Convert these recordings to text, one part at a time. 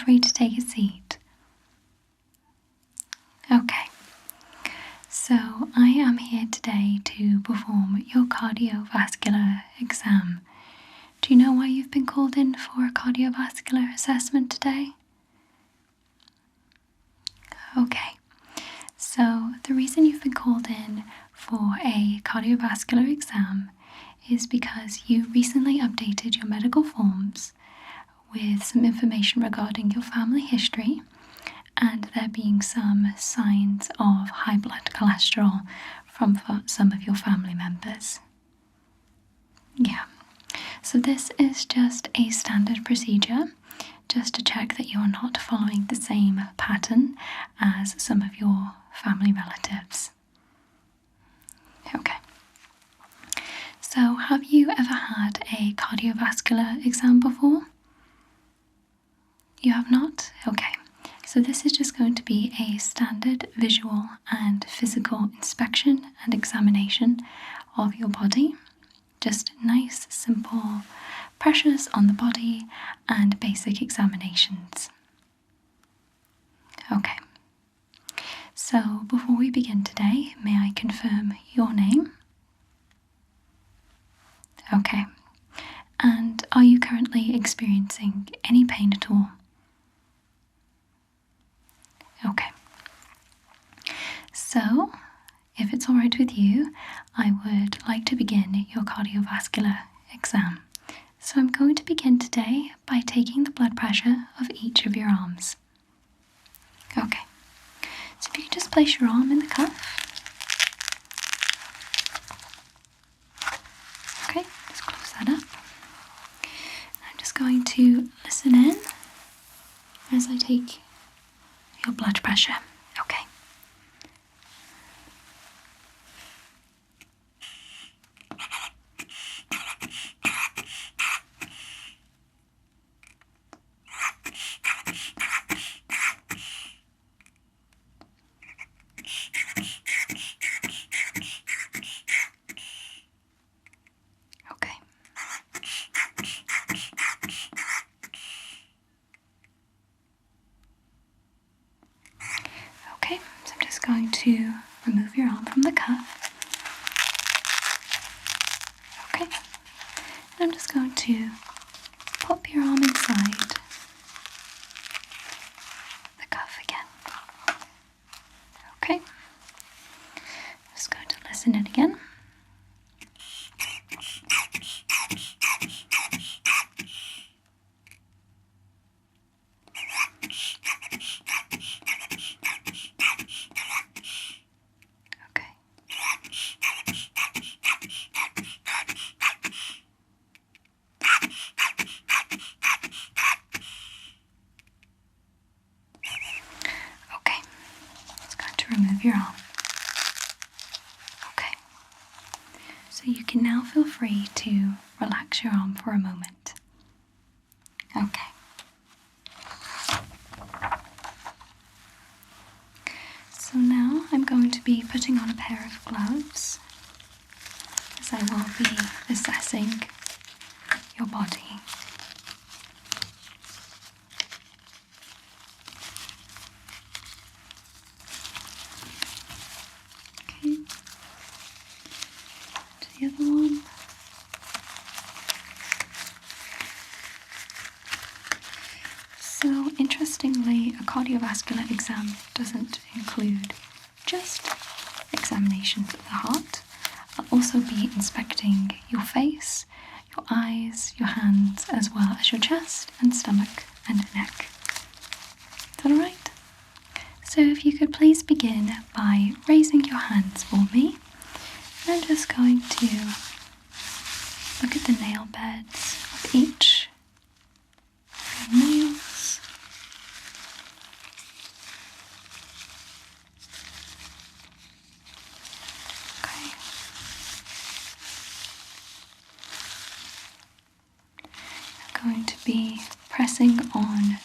free to take a seat. Okay, so I am here today to perform your cardiovascular exam. Do you know why you've been called in for a cardiovascular assessment today? Okay, so the reason you've been called in for a cardiovascular exam is because you recently updated your medical forms with some information regarding your family history and there being some signs of high blood cholesterol from some of your family members. Yeah, so this is just a standard procedure, just to check that you're not following the same pattern as some of your family relatives. Okay. So have you ever had a cardiovascular exam before? You have not? Okay. So this is just going to be a standard visual and physical inspection and examination of your body. Just nice, simple pressures on the body and basic examinations. Okay. So before we begin today, may I confirm your name? Okay. And are you currently experiencing any pain at all? Okay. So, if it's alright with you, I would like to begin your cardiovascular exam. So I'm going to begin today by taking the blood pressure of each of your arms. Okay. So if you can just place your arm in the cuff. Okay, just close that up. I'm just going to listen in as I take your blood pressure. Okay. Okay. Okay, so I'm just going to remove your arm from the cuff. Okay, and I'm just going to pop your arm inside the cuff again. Okay, just going to listen in again. Okay. Okay, just going to remove your arm. Okay, so you can now feel free to relax your arm for a moment. Okay. So now I'm going to be putting on a pair of gloves as I will be assessing your body. Okay, to the other one. So interestingly, a cardiovascular exam doesn't include just examinations of the heart. I'll also be inspecting your face, your eyes, your hands, as well as your chest and stomach and neck. Is that alright? So if you could please begin by raising your hands for me. And I'm just going to look at the nail beds of each of your nails. Okay. I'm going to be pressing on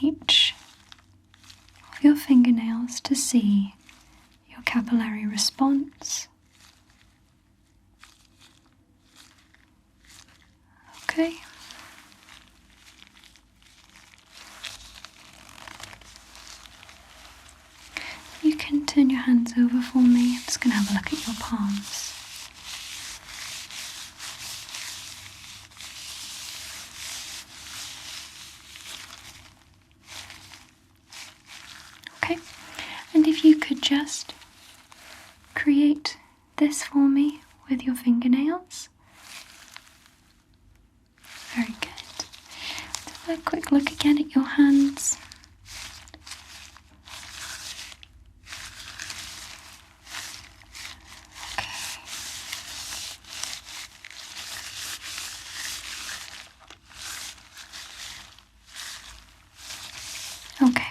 each of your fingernails to see your capillary response. Okay. turn your hands over for me? I'm just going to have a look at your palms. Okay, and if you could just create this for me with your fingernails. Very good. Let's have a quick look again at your hands. Okay,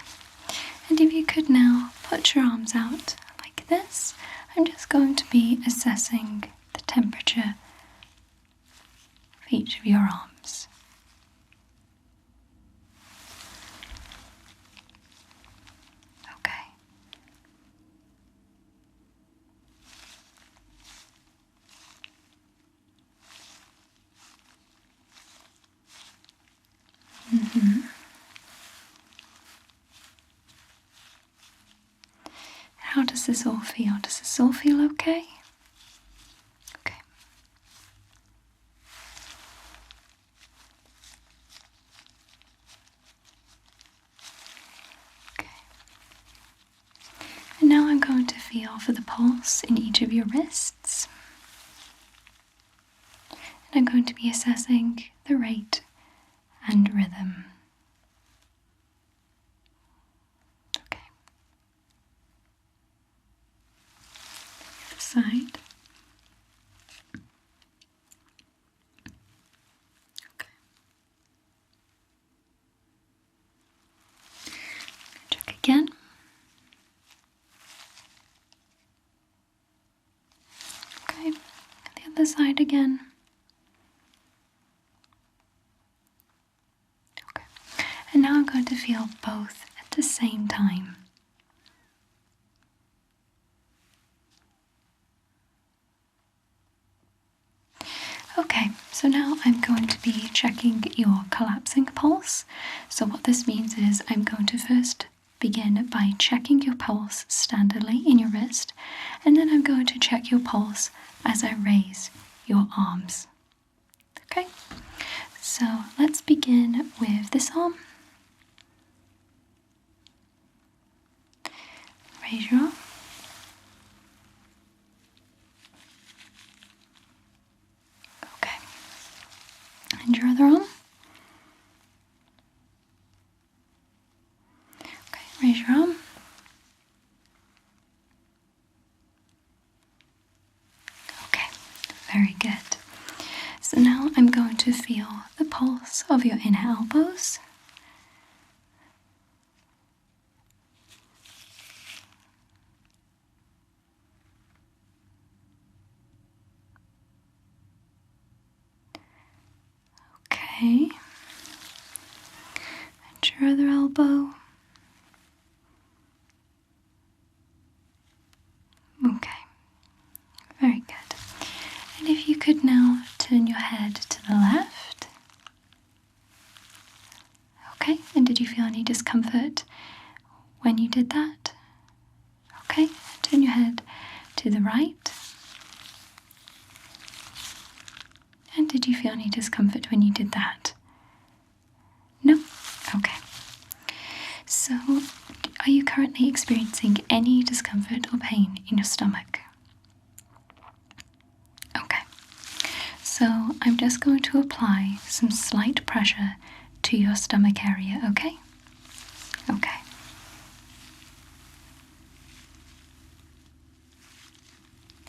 and if you could now put your arms out like this, I'm just going to be assessing the temperature of each of your arms. Okay. How does this all feel? Does this all feel okay? Okay. Okay. And now I'm going to feel for the pulse in each of your wrists. And I'm going to be assessing the rate and rhythm. Okay. The side. Okay. Check again. Okay. The other side again. And now I'm going to feel both at the same time. Okay, so now I'm going to be checking your collapsing pulse. So what this means is I'm going to first begin by checking your pulse standardly in your wrist, and then I'm going to check your pulse as I raise your arms. Okay, so let's begin with this arm. Raise your arm. Okay. And your other arm. Okay, raise your arm. Okay, very good. So now I'm going to feel the pulse of your inner elbows. Okay, and your other elbow. Okay, very good. And if you could now turn your head to the left. Okay, and did you feel any discomfort when you did that? Okay, turn your head to the right. And did you feel any discomfort when you did that? No? Okay. So, are you currently experiencing any discomfort or pain in your stomach? Okay. So, I'm just going to apply some slight pressure to your stomach area, okay? Okay.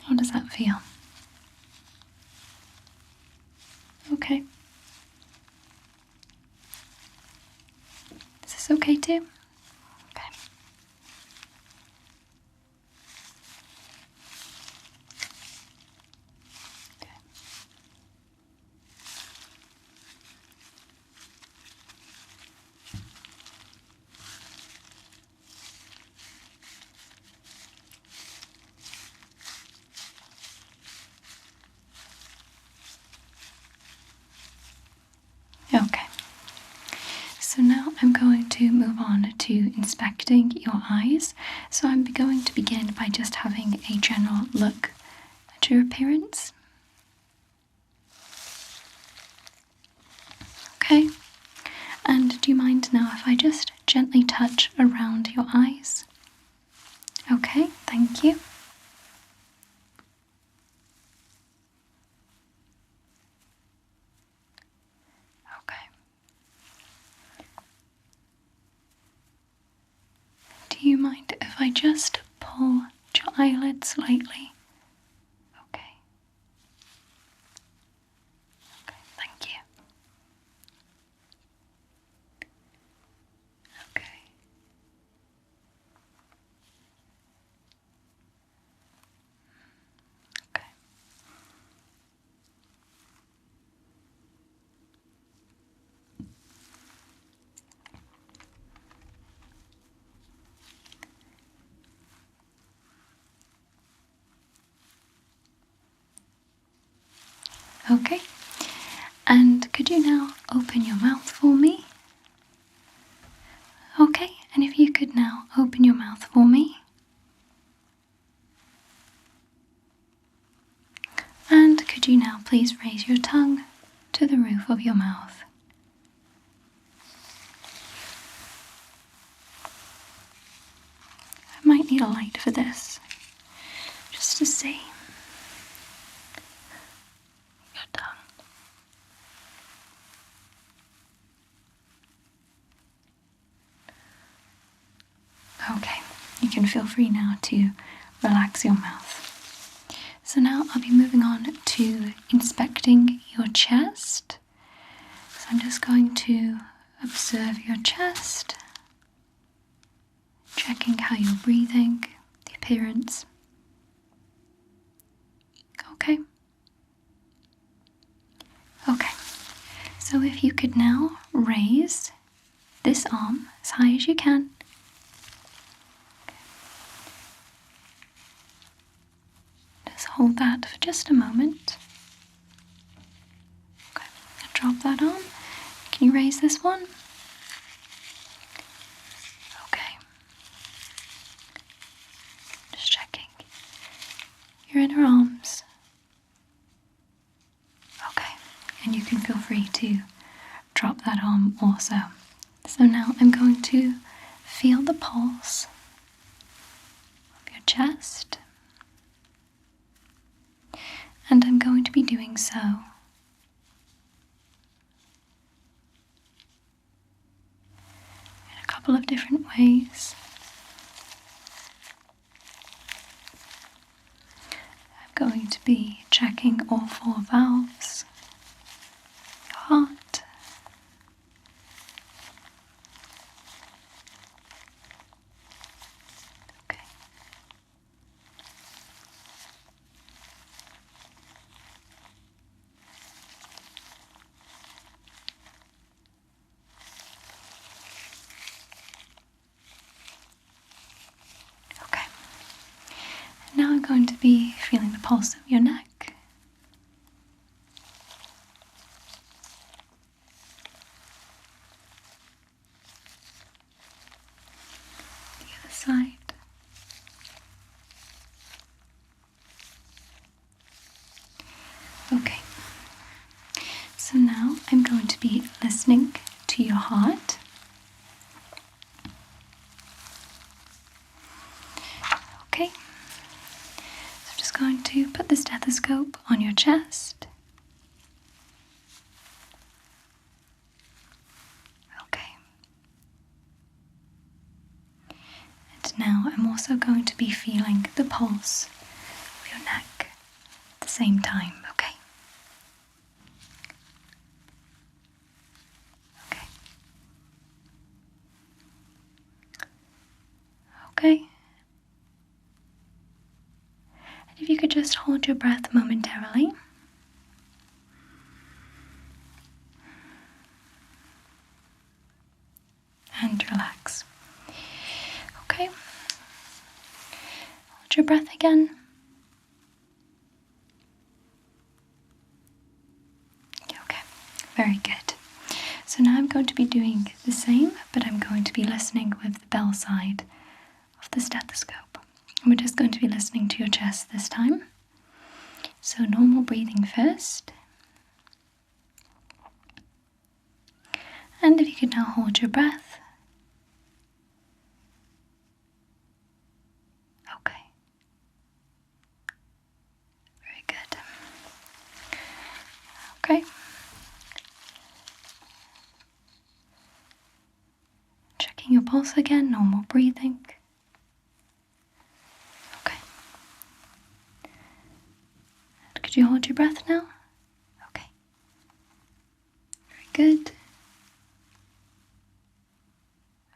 How does that feel? Okay. Is this okay too? Okay. Okay. So now I'm going to move move on to inspecting your eyes. So I'm going to begin by just having a general look at your appearance. Okay, and do you mind now if I just gently touch around your eyes? Okay, thank you. Okay. Do you mind if I just pull your eyelids slightly? Okay. Okay, thank you. Okay. Okay. Okay, and could you now open your mouth for me? Okay, and if you could now open your mouth for me. And could you now please raise your tongue to the roof of your mouth? I might need a light for this, just to see your tongue. Okay, you can feel free now to relax your mouth. So now I'll be moving on to inspecting your chest. So I'm just going to observe your chest, checking how you're breathing, the appearance. Okay. Okay, so if you could now raise this arm as high as you can. Just hold that for just a moment. Okay, drop that arm. Can you raise this one? Okay. Just checking your inner arms. Okay, and you can feel free to drop that arm also. So now I'm going to feel the pulse of your chest, and I'm going to be doing so in a couple of different ways. I'm going to be checking all 4 valves, your heart, okay. Okay. Now I'm going to be feeling the pulse of your neck. The other side. Okay. So now I'm going to be listening to your heart. Okay. So I'm just going to put the stethoscope on your chest. Okay. And now I'm also going to be feeling the pulse of your neck at the same time, okay? Okay. Okay. And if you could just hold your breath momentarily. And relax. Okay. Hold your breath again. Okay. Very good. So So now I'm going to be doing the same, but I'm going to be listening with the bell side of the stethoscope. And we're just going to be listening to your chest this time. So normal breathing first. And if you could now hold your breath. Okay. Very good. Okay. Checking your pulse again, normal breathing. Okay. And could you hold your breath now? Okay. Very good.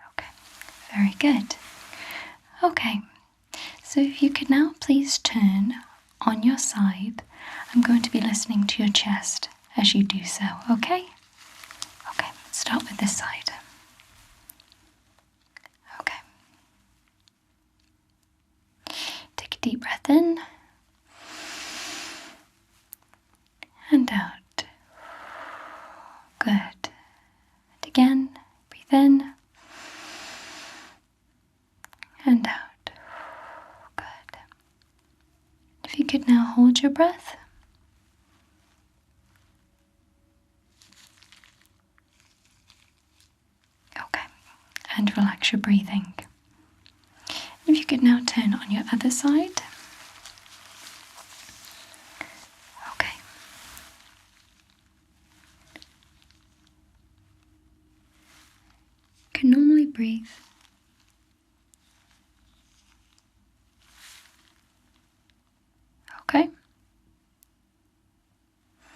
Okay. Very good. Okay. So if you could now please turn on your side, I'm going to be listening to your chest as you do so, okay? Okay, let's start with this side. Okay. Take a deep breath in and out. Good. And again, breathe in and out. Good. If you could now hold your breath. Okay. And relax your breathing. If you could now turn on your other side. Okay. You can normally breathe. Okay.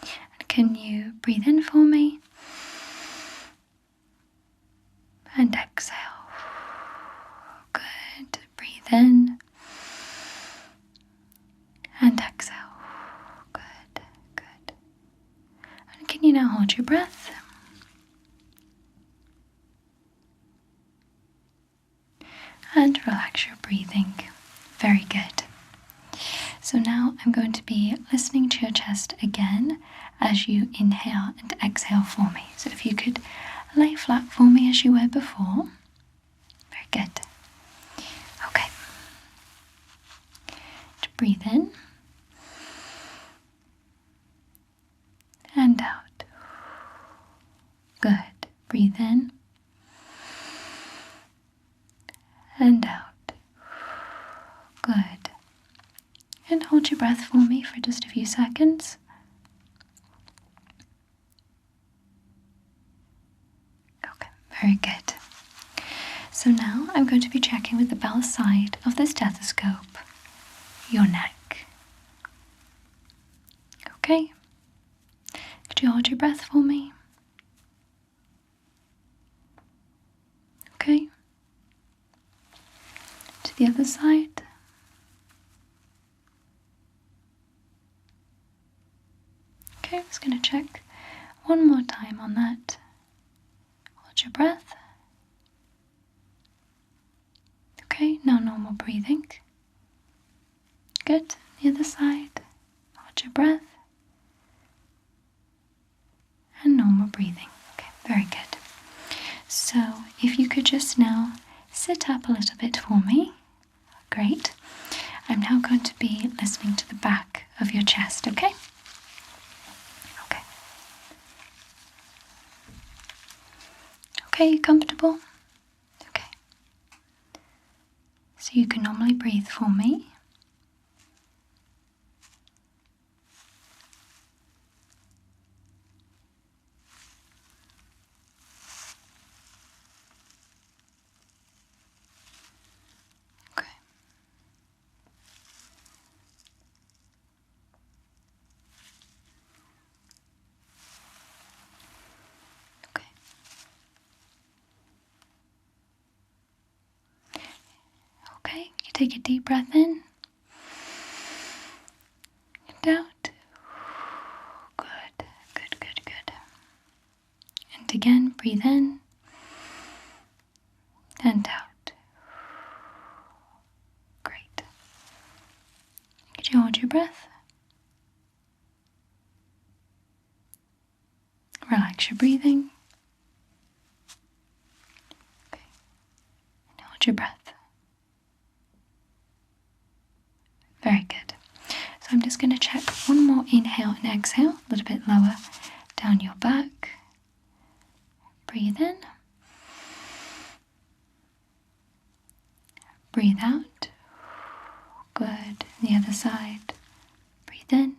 And can you breathe in for me? And exhale. Good. Breathe in. And exhale. Good. Good. And can you now hold your breath? And relax your breathing. Very good. So now I'm going to be listening to your chest again as you inhale and exhale for me. So if you could lay flat for me as you were before. Very good. Okay. Breathe in and out. Good. Breathe in and out. Good. And hold your breath for me for just a few seconds. Okay, very good. So now I'm going to be checking with the bell side of the stethoscope your neck. Okay? Could you hold your breath for me? Okay? To the other side. Okay, I'm just going to check one more time on that. Hold your breath. Okay, now normal breathing. Good. The other side. Hold your breath. And normal breathing. Okay, very good. So if you could just now sit up a little bit for me. Great. I'm now going to be listening to the back of your chest, okay? Okay. Okay, you comfortable? Okay. So you can normally breathe for me. Okay. Okay. Okay, you take a deep breath in and out. Good, good, good, good. And again, breathe in and out. Great. Could you hold your breath? Relax your breathing. just going to check one more inhale and exhale, a little bit lower down your back. Breathe in. Breathe out. Good. The other side. Breathe in.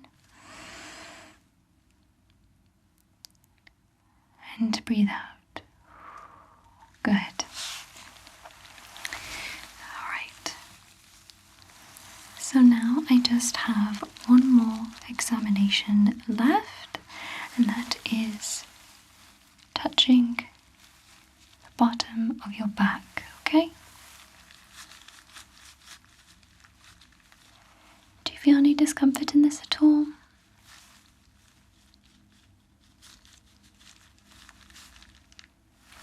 And breathe out. Good. Alright. So now I just have one more examination left, and that is touching the bottom of your back, okay? Do you feel any discomfort in this at all?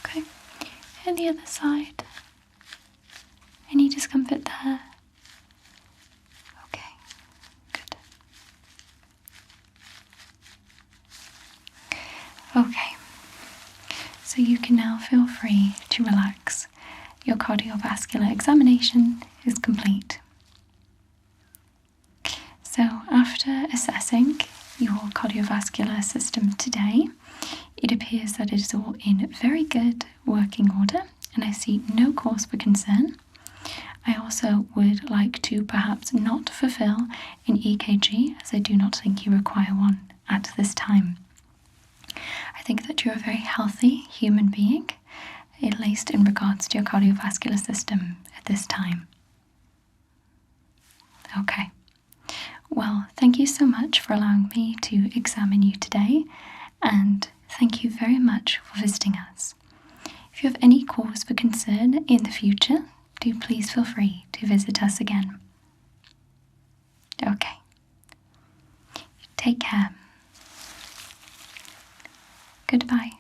Okay. And the other side. Any discomfort there? Okay, good. Okay, so you can now feel free to relax. Your cardiovascular examination is complete. So after assessing your cardiovascular system today, it appears that it is all in very good working order, and I see no cause for concern. I also would like to perhaps not fulfill an EKG, as I do not think you require one at this time. I think that you're a very healthy human being, at least in regards to your cardiovascular system at this time. Okay. Well, thank you so much for allowing me to examine you today, and thank you very much for visiting us. If you have any cause for concern in the future, do please feel free to visit us again. Okay. Take care. Goodbye.